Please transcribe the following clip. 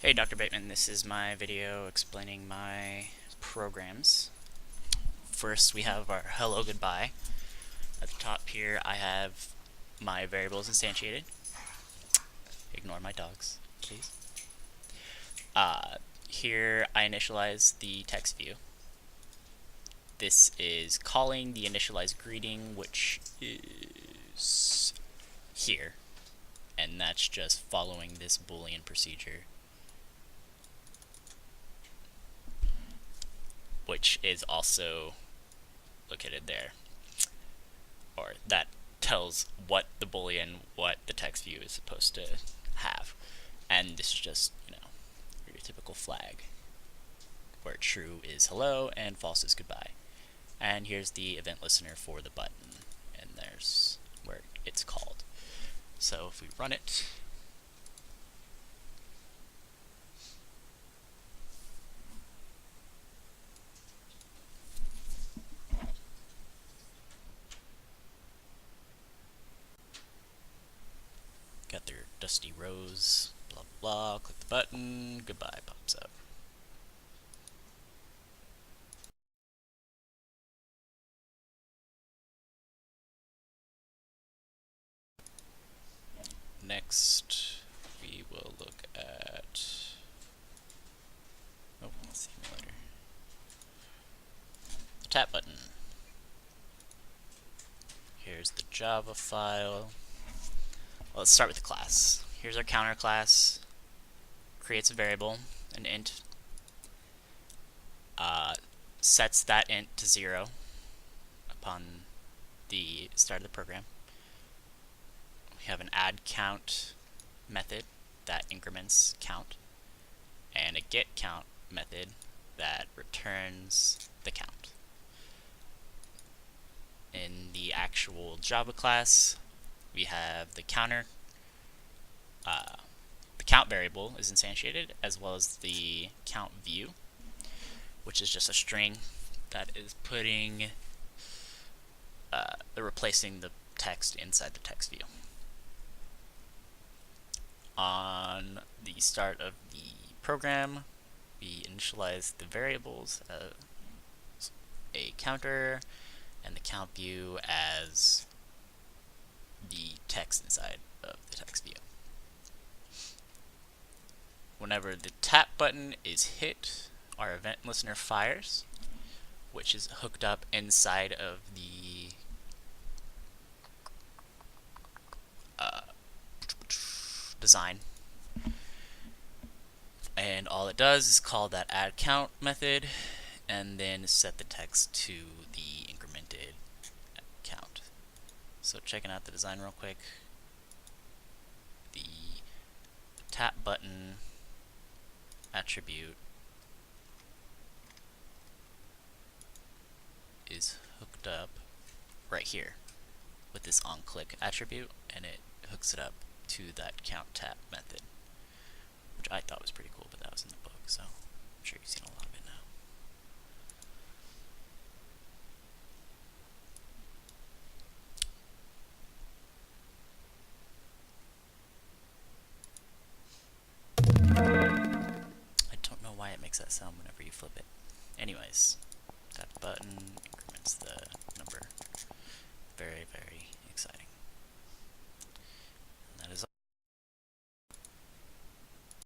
Hey, Dr. Bateman, this is my video explaining my programs. First, we have our hello goodbye. At the top here, I have my variables instantiated. Ignore my dogs, please. Here, I initialize the text view. This is calling the initialize greeting, which is here. And that's just following this Boolean procedure, which is also located there, or that tells what the Boolean, what the text view is supposed to have. And this is just, your typical flag, where true is hello and false is goodbye. And here's the event listener for the button, and there's where it's called. So if we run it, got their dusty rows, blah blah blah, click the button, goodbye pops up. Next, we will look at simulator. The tap button. Here's the Java file. Well, let's start with the class. Here's our counter class. Creates a variable, an int. Sets that int to 0 upon the start of the program. We have an add count method that increments count, and a get count method that returns the count. In the actual Java class, we have the counter. The count variable is instantiated, as well as the count view, which is just a string that is putting replacing the text inside the text view. On the start of the program, we initialize the variables as a counter and the count view as the text inside of the text view. Whenever the tap button is hit, our event listener fires, which is hooked up inside of the design. And all it does is call that add count method and then set the text to the incremented count. So checking out the design real quick, the tap button attribute is hooked up right here with this onClick attribute, and it hooks it up to that count tap method, which I thought was pretty cool, but that was in the book, so I'm sure you've seen a lot of it now. I don't know why it makes that sound whenever you flip it. Anyways, tap the button, increments the number. Very, very